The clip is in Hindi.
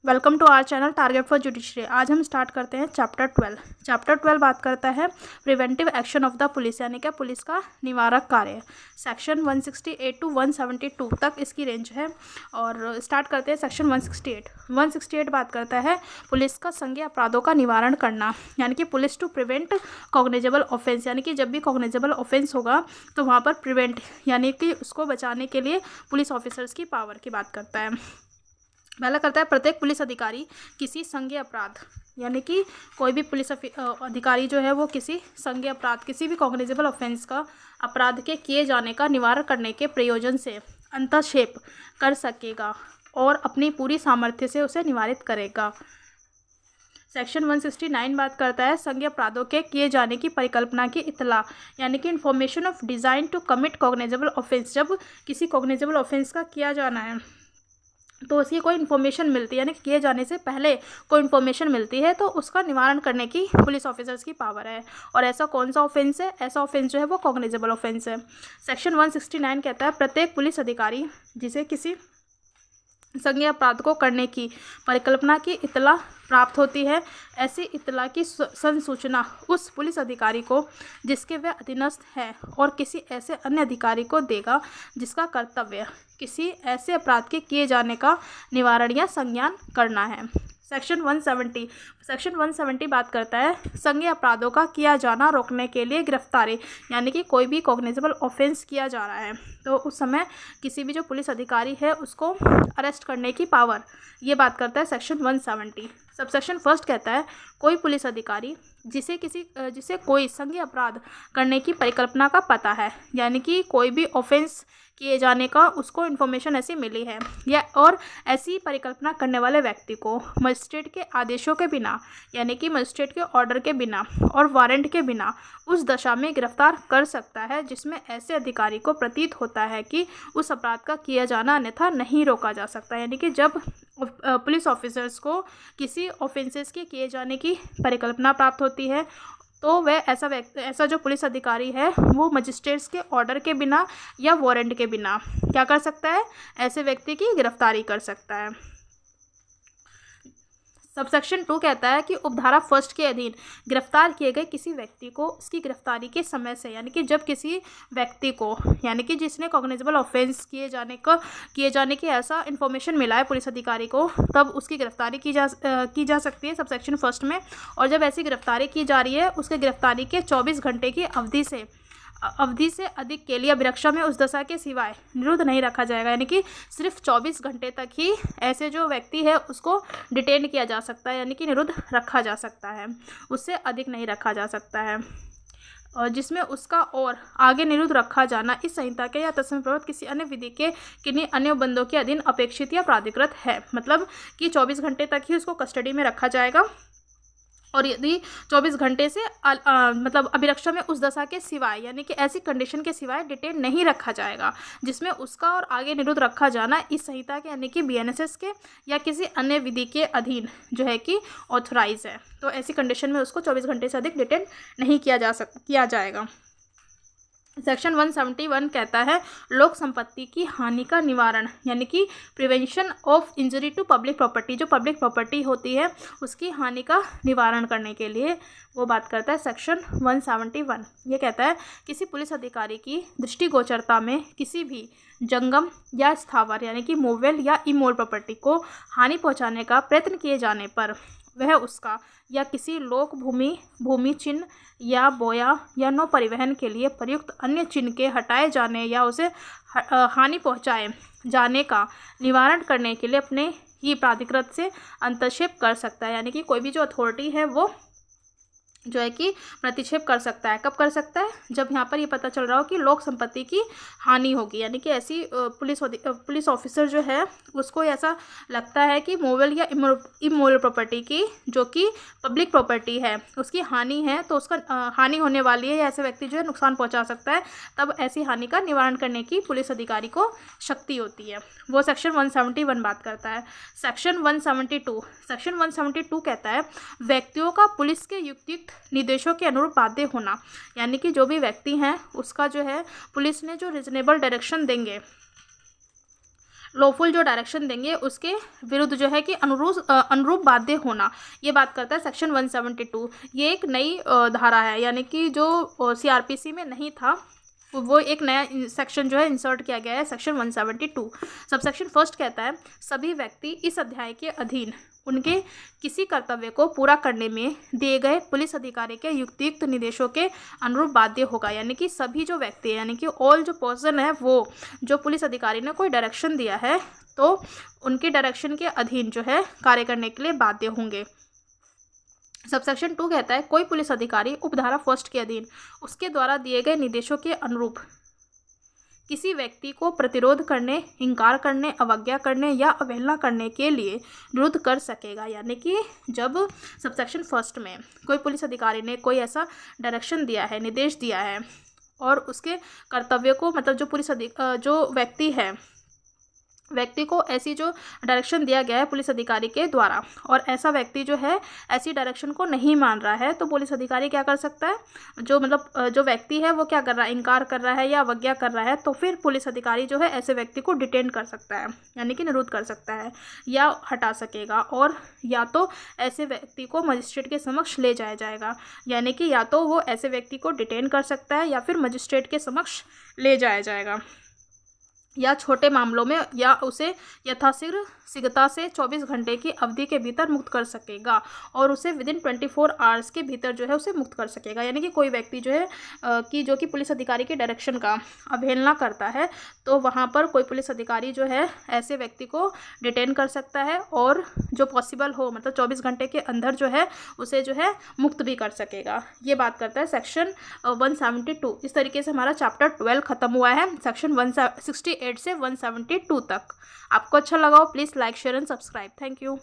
Welcome to our channel target for judiciary. आज हम स्टार्ट करते हैं चैप्टर 12। चैप्टर 12 बात करता है preventive action of the police, यानी कि पुलिस का निवारक कार्य। सेक्शन 168 टू 172 तक इसकी रेंज है। और स्टार्ट करते हैं सेक्शन 168। 168 बात करता है पुलिस का संज्ञेय अपराधों का निवारण करना, यानी कि police to prevent cognizable offence, यानी कि जब भी कॉग्निजेबल ऑफेंस होगा तो वहाँ पर प्रिवेंट यानी कि उसको बचाने के लिए पुलिस ऑफिसर्स की पावर की बात करता है। पहला करता है प्रत्येक पुलिस अधिकारी किसी संज्ञेय अपराध, यानी कि कोई भी पुलिस अधिकारी जो है वो किसी संज्ञेय अपराध, किसी भी कॉग्निजेबल ऑफेंस का अपराध के किए जाने का निवारण करने के प्रयोजन से हस्तक्षेप कर सकेगा और अपनी पूरी सामर्थ्य से उसे निवारित करेगा। सेक्शन 169 बात करता है संज्ञेय अपराधों के किए जाने की परिकल्पना की इत्तला, यानी कि information of design to commit cognizable offence. जब किसी कॉग्निजेबल ऑफेंस का किया जाना है तो उसकी कोई इन्फॉर्मेशन मिलती है, यानी किए जाने से पहले कोई इन्फॉर्मेशन मिलती है तो उसका निवारण करने की पुलिस ऑफिसर्स की पावर है। और ऐसा कौन सा ऑफेंस है? ऐसा ऑफेंस जो है वो कॉग्निजेबल ऑफेंस है। सेक्शन 169 कहता है प्रत्येक पुलिस अधिकारी जिसे किसी संज्ञेय अपराध को करने की परिकल्पना की इत्तला प्राप्त होती है, ऐसी इत्तला की संसूचना उस पुलिस अधिकारी को जिसके वह अधीनस्थ है और किसी ऐसे अन्य अधिकारी को देगा जिसका कर्तव्य किसी ऐसे अपराध के किए जाने का निवारण या संज्ञान करना है। सेक्शन 170 बात करता है संज्ञेय अपराधों का किया जाना रोकने के लिए गिरफ्तारी, यानी कि कोई भी कॉग्निजेबल ऑफेंस किया जा रहा है तो उस समय किसी भी जो पुलिस अधिकारी है उसको अरेस्ट करने की पावर, ये बात करता है सेक्शन 170। सबसेक्शन फर्स्ट कहता है कोई पुलिस अधिकारी जिसे कोई संज्ञेय अपराध करने की परिकल्पना का पता है, यानी कि कोई भी ऑफेंस किए जाने का उसको इन्फॉर्मेशन ऐसी मिली है या और ऐसी परिकल्पना करने वाले व्यक्ति को मजिस्ट्रेट के आदेशों के बिना, यानी कि मजिस्ट्रेट के ऑर्डर के बिना और वारंट के बिना उस दशा में गिरफ्तार कर सकता है जिसमें ऐसे अधिकारी को प्रतीत होता है कि उस अपराध का किया जाना अन्यथा नहीं रोका जा सकता। यानी कि जब पुलिस ऑफिसर्स को किसी ऑफेंसेस के किए जाने की परिकल्पना प्राप्त होती है तो वह ऐसा जो पुलिस अधिकारी है वो मजिस्ट्रेट्स के ऑर्डर के बिना या वारंट के बिना क्या कर सकता है? ऐसे व्यक्ति की गिरफ्तारी कर सकता है। सबसेक्शन 2 कहता है कि उपधारा फर्स्ट के अधीन गिरफ्तार किए गए किसी व्यक्ति को उसकी गिरफ्तारी के समय से, यानी कि जब किसी व्यक्ति को, यानी कि जिसने कॉग्निजेबल ऑफेंस किए जाने की ऐसा इन्फॉर्मेशन मिला है पुलिस अधिकारी को, तब उसकी गिरफ्तारी की जा सकती है सबसेक्शन फर्स्ट में। और जब ऐसी गिरफ्तारी की जा रही है उसके गिरफ्तारी के 24 घंटे की अवधि से अधिक के लिए अभिरक्षा में उस दशा के सिवाय निरुद्ध नहीं रखा जाएगा, यानी कि सिर्फ 24 घंटे तक ही ऐसे जो व्यक्ति है उसको डिटेन किया जा सकता है, यानी कि निरुद्ध रखा जा सकता है, उससे अधिक नहीं रखा जा सकता है। और जिसमें उसका और आगे निरुद्ध रखा जाना इस संहिता के या तत्सम प्रवृत्त किसी अन्य विधि के किन्हीं अन्य बंदों के अधीन अपेक्षित या प्राधिकृत है, मतलब कि 24 घंटे तक ही उसको कस्टडी में रखा जाएगा। और यदि 24 घंटे से मतलब अभिरक्षा में उस दशा के सिवाय, यानी कि ऐसी कंडीशन के सिवाय डिटेन नहीं रखा जाएगा जिसमें उसका और आगे निरुद्ध रखा जाना इस संहिता के, यानी कि BNSS के या किसी अन्य विधि के अधीन जो है कि ऑथराइज है, तो ऐसी कंडीशन में उसको 24 घंटे से अधिक डिटेन नहीं किया जाएगा। सेक्शन 171 कहता है लोक संपत्ति की हानि का निवारण, यानी कि prevention of injury to public property. जो पब्लिक प्रॉपर्टी होती है उसकी हानि का निवारण करने के लिए वो बात करता है सेक्शन 171। ये कहता है किसी पुलिस अधिकारी की दृष्टिगोचरता में किसी भी जंगम या स्थावर, यानी कि मूवेबल या इमूवेबल प्रॉपर्टी को हानि पहुंचाने का प्रयत्न किए जाने पर वह उसका या किसी लोक भूमि चिन्ह या बोया या नौ परिवहन के लिए प्रयुक्त अन्य चिन्ह के हटाए जाने या उसे हानि पहुंचाए जाने का निवारण करने के लिए अपने ही प्राधिकृत से हस्तक्षेप कर सकता है, यानी कि कोई भी जो अथॉरिटी है वो जो है कि प्रतिक्षेप कर सकता है। कब कर सकता है? जब यहाँ पर ये पता चल रहा हो कि लोक संपत्ति की हानि होगी, यानी कि ऐसी पुलिस ऑफिसर जो है उसको ऐसा लगता है कि मूवेबल या इमूवेबल प्रॉपर्टी की जो कि पब्लिक प्रॉपर्टी है उसकी हानि है, तो उसका हानि होने वाली है, ऐसे व्यक्ति जो है नुकसान पहुँचा सकता है, तब ऐसी हानि का निवारण करने की पुलिस अधिकारी को शक्ति होती है। वो सेक्शन 171 बात करता है। सेक्शन 172 कहता है व्यक्तियों का पुलिस के युक्तियुक्त निर्देशों के अनुरूप बाध्य होना, यानी कि जो भी व्यक्ति हैं उसका जो है पुलिस ने जो रीजनेबल डायरेक्शन देंगे लॉफुल जो डायरेक्शन देंगे उसके विरुद्ध जो है कि अनुरूप बाध्य होना, ये बात करता है सेक्शन 172। ये एक नई धारा है, यानी कि जो सीआरपीसी में नहीं था, वो एक नया सेक्शन जो है इंसर्ट किया गया है, सेक्शन 172। सबसेक्शन फर्स्ट कहता है सभी व्यक्ति इस अध्याय के अधीन उनके किसी कर्तव्य को पूरा करने में दिए गए पुलिस अधिकारी के युक्तियुक्त निर्देशों के अनुरूप बाध्य होगा। यानी कि सभी जो व्यक्ति, यानी कि ऑल जो पर्सन है, वो जो पुलिस अधिकारी ने कोई डायरेक्शन दिया है तो उनके डायरेक्शन के अधीन जो है कार्य करने के लिए बाध्य होंगे। सबसेक्शन 2 कहता है कोई पुलिस अधिकारी उपधारा फर्स्ट के अधीन उसके द्वारा दिए गए निर्देशों के अनुरूप किसी व्यक्ति को प्रतिरोध करने, इंकार करने, अवज्ञा करने या अवहेलना करने के लिए विरोध कर सकेगा। यानी कि जब सबसेक्शन फर्स्ट में कोई पुलिस अधिकारी ने कोई ऐसा डायरेक्शन दिया है, निर्देश दिया है, और उसके कर्तव्य को, मतलब जो व्यक्ति को ऐसी जो डायरेक्शन दिया गया है पुलिस अधिकारी के द्वारा, और ऐसा व्यक्ति जो है ऐसी डायरेक्शन को नहीं मान रहा है, तो पुलिस अधिकारी क्या कर सकता है, जो व्यक्ति है वो क्या कर रहा है, इनकार कर रहा है या अवज्ञा कर रहा है, तो फिर पुलिस अधिकारी जो है ऐसे व्यक्ति को डिटेन कर सकता है, यानी कि निरुद्ध कर सकता है या हटा सकेगा, और या तो ऐसे व्यक्ति को मजिस्ट्रेट के समक्ष ले जाया जाएगा। यानी कि या तो वो ऐसे व्यक्ति को डिटेन कर सकता है या फिर मजिस्ट्रेट के समक्ष ले जाया जाएगा, या छोटे मामलों में या उसे यथाशीघ्रता से 24 घंटे की अवधि के भीतर मुक्त कर सकेगा, और उसे विदिन 24 आवर्स के भीतर जो है उसे मुक्त कर सकेगा। यानी कि कोई व्यक्ति जो है जो कि पुलिस अधिकारी के डायरेक्शन का अवहेलना करता है, तो वहाँ पर कोई पुलिस अधिकारी जो है ऐसे व्यक्ति को डिटेन कर सकता है, और जो पॉसिबल हो, मतलब 24 घंटे के अंदर जो है उसे जो है मुक्त भी कर सकेगा। ये बात करता है सेक्शन 172। इस तरीके से हमारा चैप्टर 12 खत्म हुआ है, सेक्शन 168 से 172 तक। आपको अच्छा लगा हो please like, share and subscribe. Thank you.